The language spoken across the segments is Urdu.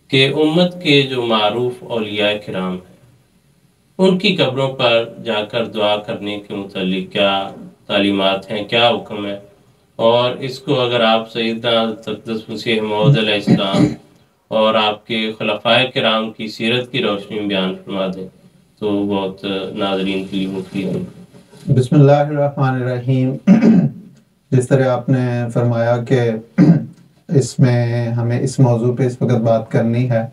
کہ امت کے جو معروف اولیاء کرام ہیں ان کی قبروں پر جا کر دعا کرنے کے متعلق کیا تعلیمات ہیں، کیا حکم ہے، اور اس کو اگر آپ سیدنا اقدس مسیح موعود علیہ السلام اور آپ کے خلفائے کرام کی سیرت کی روشنی میں بیان فرما دیں تو بہت ناظرین کے لیے مفید ہوگا۔ بسم اللہ الرحمن الرحیم۔ جس طرح آپ نے فرمایا کہ اس میں ہمیں اس موضوع پہ اس وقت بات کرنی ہے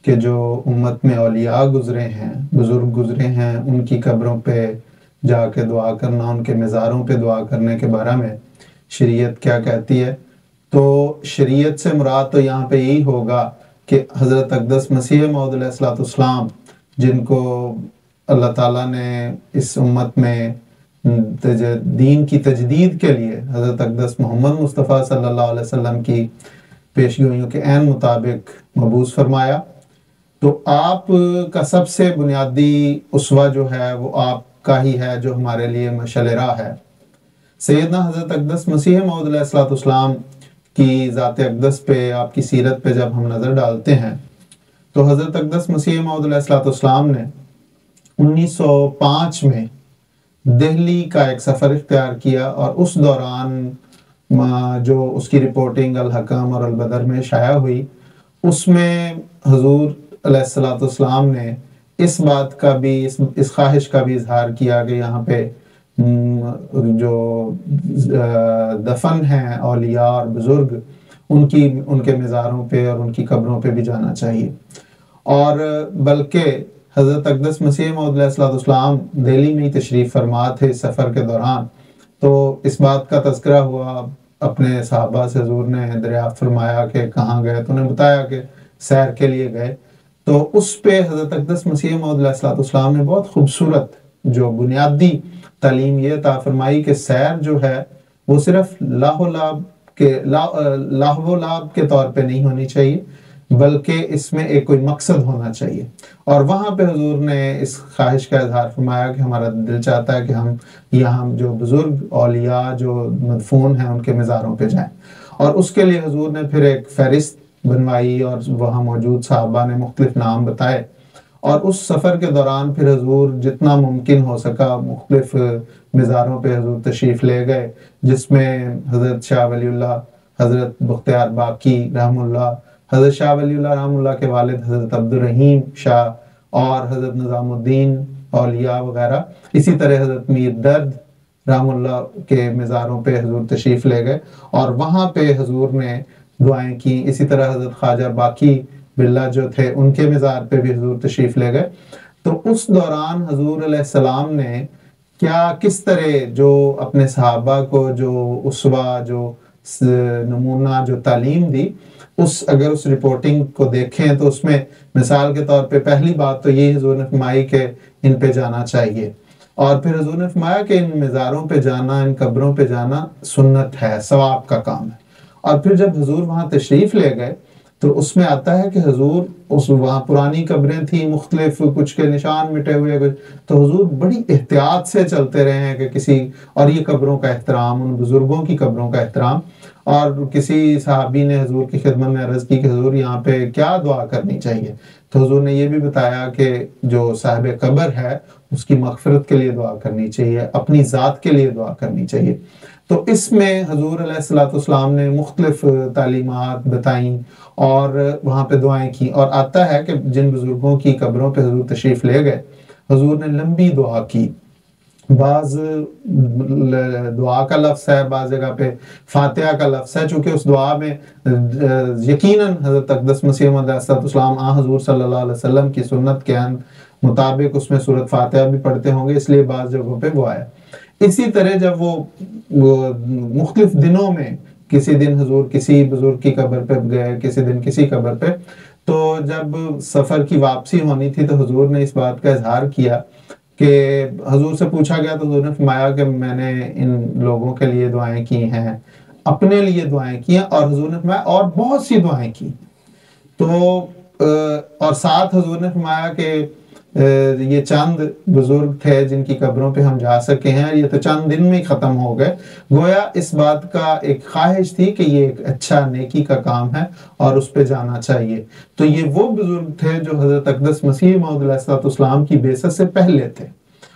کہ جو امت میں اولیاء گزرے ہیں، بزرگ گزرے ہیں، ان کی قبروں پہ جا کے دعا کرنا، ان کے مزاروں پہ دعا کرنے کے بارے میں شریعت کیا کہتی ہے۔ تو شریعت سے مراد تو یہاں پہ یہی ہوگا کہ حضرت اقدس مسیح موعود علیہ السلام جن کو اللہ تعالیٰ نے اس امت میں دین کی تجدید کے لیے حضرت اقدس محمد مصطفیٰ صلی اللہ علیہ وسلم کی پیشگوئیوں کے عین مطابق مبعوث فرمایا، تو آپ کا سب سے بنیادی اسوہ جو ہے وہ آپ کا ہی ہے جو ہمارے لیے مشعل راہ ہے۔ سیدنا حضرت اقدس مسیح موعود علیہ السلام کی ذات اقدس پہ، آپ کی سیرت پہ جب ہم نظر ڈالتے ہیں تو حضرت اقدس مسیح موعود علیہ السلام نے 1905 میں دہلی کا ایک سفر اختیار کیا، اور اس دوران جو اس کی رپورٹنگ الحکم اور البدر میں شائع ہوئی، اس میں حضور علیہ السلام نے اس بات کا بھی، اس خواہش کا بھی اظہار کیا کہ یہاں پہ جو دفن ہیں اولیاء اور بزرگ، ان کے مزاروں پہ اور ان کی قبروں پہ بھی جانا چاہیے۔ اور بلکہ حضرت اقدس مسیح موعود علیہ السلام دہلی میں ہی تشریف فرما تھے اس سفر کے دوران، تو اس بات کا تذکرہ ہوا، اپنے صحابہ سے حضور نے دریافت فرمایا کہ کہاں گئے، تو انہیں بتایا کہ سیر کے لیے گئے۔ تو اس پہ حضرت اقدس مسیح موعود علیہ السلام نے بہت خوبصورت جو بنیادی تعلیم یہ عطا فرمائی کہ سیر جو ہے وہ صرف لاہو و لعب کے طور پہ نہیں ہونی چاہیے، بلکہ اس میں ایک کوئی مقصد ہونا چاہیے۔ اور وہاں پہ حضور نے اس خواہش کا اظہار فرمایا کہ ہمارا دل چاہتا ہے کہ ہم یہاں جو بزرگ اولیاء جو مدفون ہیں ان کے مزاروں پہ جائیں، اور اس کے لیے حضور نے پھر ایک فہرست بنوائی اور وہاں موجود صحابہ نے مختلف نام بتائے، اور اس سفر کے دوران پھر حضور جتنا ممکن ہو سکا مختلف مزاروں پہ حضور تشریف لے گئے، جس میں حضرت شاہ ولی اللہ، حضرت بختیار باقی رحم اللہ، حضرت شاہ ولی اللہ رحم اللہ کے والد حضرت عبدالرحیم شاہ، اور حضرت نظام الدین اولیاء وغیرہ، اسی طرح حضرت میر درد رحم اللہ کے مزاروں پہ حضور تشریف لے گئے اور وہاں پہ حضور نے دعائیں کی۔ اسی طرح حضرت خواجہ باقی باللہ جو تھے ان کے مزار پہ بھی حضور تشریف لے گئے۔ تو اس دوران حضور علیہ السلام نے کس طرح جو اپنے صحابہ کو جو اسوہ، جو نمونہ، جو تعلیم دی، اگر اس رپورٹنگ کو دیکھیں تو اس میں مثال کے طور پہ پہلی بات تو یہ حضور نے فرمائی کہ ان پہ جانا چاہیے، اور پھر حضور نے فرمایا کہ ان مزاروں پہ جانا، ان قبروں پہ جانا سنت ہے، ثواب کا کام ہے۔ اور پھر جب حضور وہاں تشریف لے گئے تو اس میں آتا ہے کہ حضور وہاں پرانی قبریں تھیں، مختلف کچھ کے نشان مٹے ہوئے، تو حضور بڑی احتیاط سے چلتے رہے ہیں کہ اور یہ قبروں کا احترام، ان بزرگوں کی قبروں کا احترام۔ اور کسی صحابی نے حضور کی خدمت میں عرض کی کہ حضور یہاں پہ کیا دعا کرنی چاہیے، تو حضور نے یہ بھی بتایا کہ جو صاحب قبر ہے اس کی مغفرت کے لیے دعا کرنی چاہیے، اپنی ذات کے لیے دعا کرنی چاہیے۔ تو اس میں حضور علیہ السلام نے مختلف تعلیمات بتائیں اور وہاں پہ دعائیں کی، اور آتا ہے کہ جن بزرگوں کی قبروں پہ حضور تشریف لے گئے، حضور نے لمبی دعا کی، بعض دعا کا لفظ ہے، بعض جگہ پہ فاتحہ کا لفظ ہے، چونکہ اس دعا میں یقیناً حضرت اقدس مسیح موعود علیہ السلام حضور صلی اللہ علیہ وسلم کی سنت کے مطابق اس میں سورۃ فاتحہ بھی پڑھتے ہوں گے، اس لیے بعض جگہوں پہ وہ آیا۔ اسی طرح جب وہ مختلف دنوں میں کسی دن حضور کسی بزرگ کی قبر پہ گئے، کسی دن کسی قبر پہ، تو جب سفر کی واپسی ہونی تھی تو حضور نے اس بات کا اظہار کیا کہ حضور سے پوچھا گیا تو حضور نے فرمایا کہ میں نے ان لوگوں کے لیے دعائیں کی ہیں، اپنے لیے دعائیں کی ہیں، اور حضور نے فرمایا اور بہت سی دعائیں کی۔ تو اور ساتھ حضور نے فرمایا کہ یہ چند بزرگ تھے جن کی قبروں پہ ہم جا سکے ہیں، یہ تو چند دن میں ہی ختم ہو گئے۔ گویا اس بات کا ایک خواہش تھی کہ یہ ایک اچھا نیکی کا کام ہے اور اس پہ جانا چاہیے۔ تو یہ وہ بزرگ تھے جو حضرت اقدس مسیح موعود علیہ السلام کی بعثت سے پہلے تھے،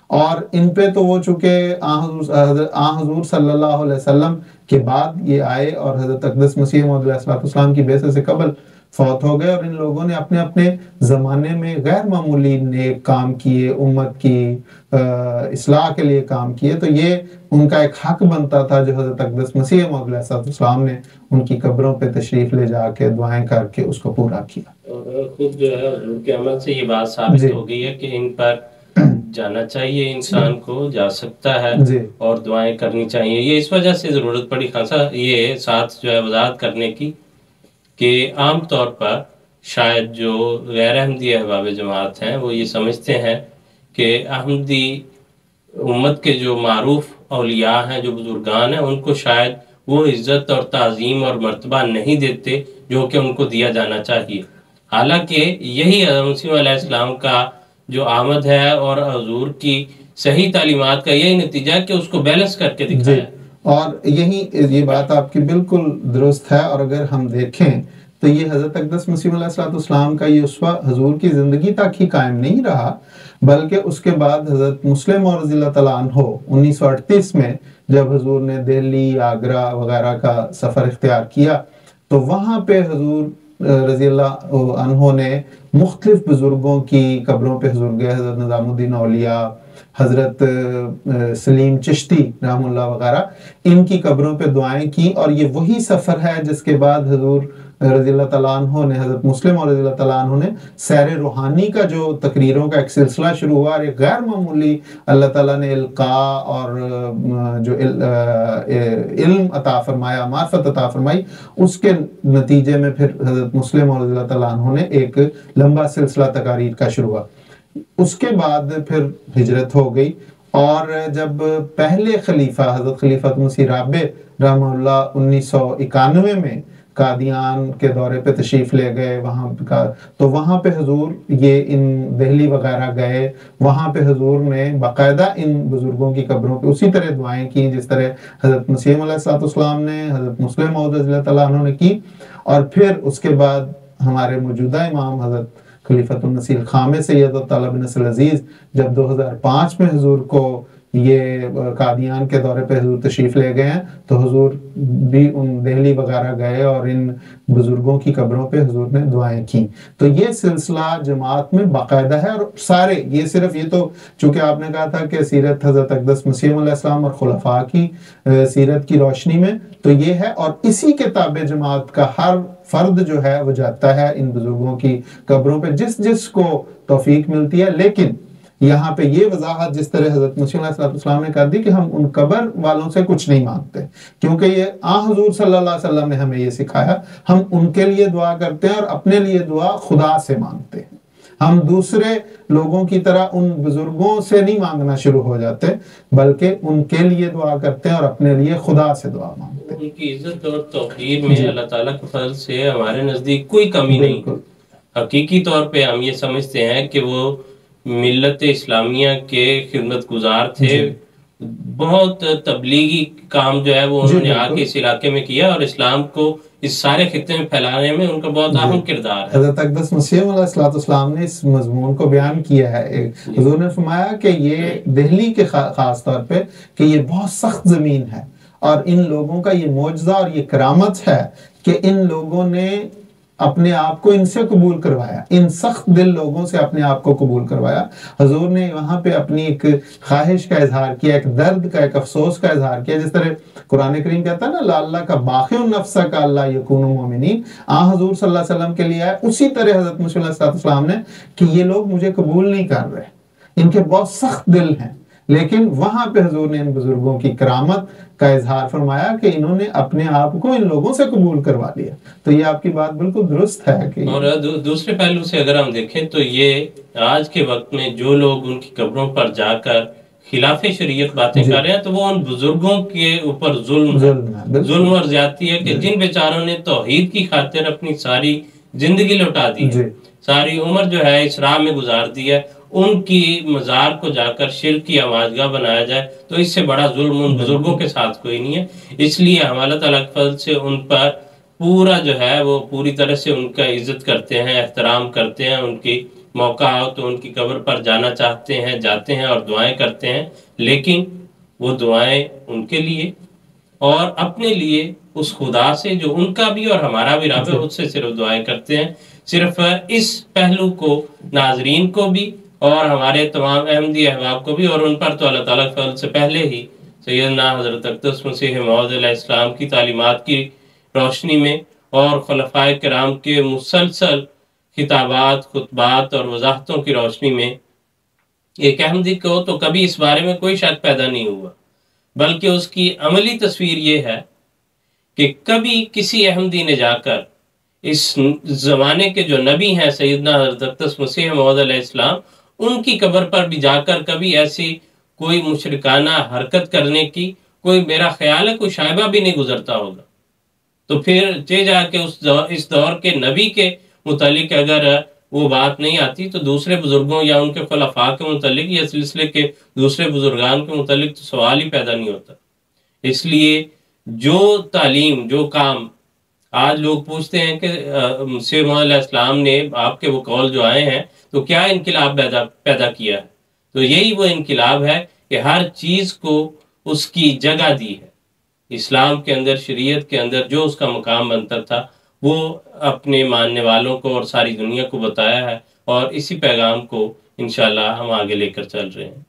اور ان پہ تو وہ چونکہ آن حضور صلی اللہ علیہ وسلم کے بعد یہ آئے اور حضرت اقدس مسیح موعود علیہ السلام کی بعثت سے قبل فوت ہو گئے، اور ان لوگوں نے اپنے اپنے زمانے میں غیر معمولی نیک کام کیے، امت کی اصلاح کے لیے کام کیے۔ تو یہ ان کا ایک حق بنتا تھا جو حضرت اقدس مسیح موعود علیہ السلام نے ان کی قبروں پہ تشریف لے جا کے دعائیں کر کے اس کو پورا کیا۔ اور خود جو ہے حضور کے عمل سے یہ بات ثابت ہو گئی ہے کہ ان پر جانا چاہیے، انسان کو جا سکتا ہے اور دعائیں کرنی چاہیے۔ یہ اس وجہ سے ضرورت پڑی خاصا یہ ساتھ جو ہے وضاحت کرنے کی کہ عام طور پر شاید جو غیر احمدی احباب جماعت ہیں وہ یہ سمجھتے ہیں کہ احمدی امت کے جو معروف اولیاء ہیں، جو بزرگان ہیں، ان کو شاید وہ عزت اور تعظیم اور مرتبہ نہیں دیتے جو کہ ان کو دیا جانا چاہیے۔ حالانکہ یہی حضرت مسیح علیہ السلام کا جو آمد ہے اور حضور کی صحیح تعلیمات کا یہی نتیجہ ہے کہ اس کو بیلنس کر کے دکھایا۔ اور یہ بات آپ کی بالکل درست ہے، اور اگر ہم دیکھیں تو یہ حضرت اقدس مسیح علیہ السلام کا یہ اسوہ حضور کی زندگی تک ہی قائم نہیں رہا، بلکہ اس کے بعد حضرت مسلم رضی اللہ تعالیٰ عنہ 1938 میں جب حضور نے دہلی، آگرہ وغیرہ کا سفر اختیار کیا تو وہاں پہ حضور رضی اللہ عنہ نے مختلف بزرگوں کی قبروں پہ حضور گئے، حضرت نظام الدین اولیاء، حضرت سلیم چشتی رحم اللہ وغیرہ، ان کی قبروں پہ دعائیں کی، اور یہ وہی سفر ہے جس کے بعد حضور رضی اللہ تعالیٰ عنہ نے، حضرت مسلم رضی اللہ تعالیٰ عنہ نے سیر روحانی کا جو تقریروں کا ایک سلسلہ شروع ہوا، اور ایک غیر معمولی اللہ تعالیٰ نے القاء اور جو علم عطا فرمایا، معرفت عطا فرمائی، اس کے نتیجے میں پھر حضرت مسلم رضی اللہ تعالیٰ عنہ نے ایک لمبا سلسلہ تقاریر کا شروع ہوا۔ اس کے بعد پھر ہجرت ہو گئی، اور جب پہلے خلیفہ حضرت خلیفۃ مسیح رابع رحمہ اللہ 1991 میں قادیان کے دورے پہ تشریف لے گئے، تو وہاں پہ حضور یہ ان دہلی وغیرہ گئے، وہاں پہ حضور نے باقاعدہ ان بزرگوں کی قبروں پہ اسی طرح دعائیں کی جس طرح حضرت مسیح علیہ السلام نے، حضرت مسلم موعود رضی اللہ تعالیٰ عنہ نے کی۔ اور پھر اس کے بعد ہمارے موجودہ امام حضرت خلیفۃ المسیح الخامس سید الطلب بن نصر العزیز جب 2005 میں حضور کو یہ قادیان کے دورے پہ حضور تشریف لے گئے ہیں تو حضور بھی ان دہلی وغیرہ گئے اور ان بزرگوں کی قبروں پہ حضور نے دعائیں کی۔ تو یہ سلسلہ جماعت میں باقاعدہ ہے، اور سارے یہ تو چونکہ آپ نے کہا تھا کہ سیرت حضرت اقدس مسیح علیہ السلام اور خلفاء کی سیرت کی روشنی میں تو یہ ہے، اور اسی کے تابع جماعت کا ہر فرد جو ہے وہ جاتا ہے ان بزرگوں کی قبروں پہ جس کو توفیق ملتی ہے۔ لیکن یہاں پہ یہ وضاحت جس طرح حضرت مسیح علیہ السلام نے کر دی کہ ہم ان قبر والوں سے کچھ نہیں مانگتے، کیونکہ یہ حضور صلی اللہ علیہ وسلم نے ہمیں یہ سکھایا، ہم ان کے لیے دعا کرتے ہیں اور اپنے لیے دعا خدا سے مانگتے ہیں۔ ہم دوسرے لوگوں کی طرح ان بزرگوں سے نہیں مانگنا شروع ہو جاتے، بلکہ ان کے لیے دعا کرتے ہیں اور اپنے لیے خدا سے دعا مانگتے ہیں۔ ان کی عزت اور توقیر میں اللہ تعالیٰ کے فضل سے ہمارے نزدیک کوئی کمی نہیں۔ حقیقی طور پہ ہم یہ سمجھتے ہیں کہ وہ ملت اسلامیہ کے خدمت گزار تھے، بہت تبلیغی کام جو ہے وہ انہوں نے آ کے اس علاقے میں کیا، اور اسلام کو اس سارے خطے میں پھیلانے میں ان کا بہت اہم کردار ہے۔ حضرت اقدس مسیح علیہ السلام نے اس مضمون کو بیان کیا ہے، حضور نے فرمایا کہ یہ دہلی کے خاص طور پہ کہ یہ بہت سخت زمین ہے، اور ان لوگوں کا یہ معجزہ اور یہ کرامت ہے کہ ان لوگوں نے اپنے آپ کو ان سے قبول کروایا، ان سخت دل لوگوں سے اپنے آپ کو قبول کروایا۔ حضور نے وہاں پہ اپنی ایک خواہش کا اظہار کیا، ایک درد کا، ایک افسوس کا اظہار کیا، جس طرح قرآن کریم کہتا ہے نا لعلہ کا باخع النفس کا اللہ یکون مومنین، حضور صلی اللہ علیہ وسلم کے لیے آئے۔ اسی طرح حضرت مسیح علیہ السلام نے کہ یہ لوگ مجھے قبول نہیں کر رہے، ان کے بہت سخت دل ہیں، لیکن وہاں پہ حضور نے ان بزرگوں کی کرامت کا اظہار فرمایا کہ انہوں نے اپنے آپ کو ان لوگوں سے قبول کروا لیا۔ تو یہ آپ کی بات بالکل درست ہے کہ اور دوسرے پہلو سے اگر ہم دیکھیں تو یہ آج کے وقت میں جو لوگ ان کی قبروں پر جا کر خلاف شریعت باتیں کر رہے ہیں تو وہ ان بزرگوں کے اوپر ظلم اور زیادتی ہے کہ جن بیچاروں نے توحید کی خاطر اپنی ساری زندگی لوٹا دی، ساری عمر جو ہے اس راہ میں گزار دی ہے، ان کی مزار کو جا کر شرک کی آماجگاہ بنایا جائے تو اس سے بڑا ظلم ان بزرگوں کے ساتھ کوئی نہیں ہے۔ اس لیے ہم اللہ تعالیٰ کے فضل سے ان پر پورا جو ہے وہ پوری طرح سے ان کا عزت کرتے ہیں، احترام کرتے ہیں، ان کی موقع ہو تو ان کی قبر پر جانا چاہتے ہیں، جاتے ہیں اور دعائیں کرتے ہیں، لیکن وہ دعائیں ان کے لیے اور اپنے لیے اس خدا سے جو ان کا بھی اور ہمارا بھی رب ہے اس سے صرف دعائیں کرتے ہیں۔ صرف اس پہلو کو ناظرین کو بھی اور ہمارے تمام احمدی احباب کو بھی، اور ان پر تو اللہ تعالیٰ کے فضل سے پہلے ہی سیدنا حضرت اقدس مسیح موعود علیہ السلام کی تعلیمات کی روشنی میں اور خلفائے کرام کے مسلسل خطابات، خطبات اور وضاحتوں کی روشنی میں ایک احمدی کو تو کبھی اس بارے میں کوئی شک پیدا نہیں ہوا، بلکہ اس کی عملی تصویر یہ ہے کہ کبھی کسی احمدی نے جا کر اس زمانے کے جو نبی ہیں سیدنا حضرت اقدس مسیح موعود علیہ السلام، ان کی قبر پر بھی جا کر کبھی ایسی کوئی مشرکانہ حرکت کرنے کی کوئی میرا خیال ہے کوئی شائبہ بھی نہیں گزرتا ہوگا۔ تو پھر جا کے اس دور کے نبی کے متعلق اگر وہ بات نہیں آتی تو دوسرے بزرگوں یا ان کے خلفاء کے متعلق یا سلسلے کے دوسرے بزرگان کے متعلق تو سوال ہی پیدا نہیں ہوتا۔ اس لیے جو تعلیم، جو کام آج لوگ پوچھتے ہیں کہ مسیح موعود علیہ السلام نے آپ کے وہ قول جو آئے ہیں تو کیا انقلاب پیدا کیا ہے، تو یہی وہ انقلاب ہے کہ ہر چیز کو اس کی جگہ دی ہے۔ اسلام کے اندر، شریعت کے اندر جو اس کا مقام بنتا تھا وہ اپنے ماننے والوں کو اور ساری دنیا کو بتایا ہے، اور اسی پیغام کو انشاءاللہ ہم آگے لے کر چل رہے ہیں۔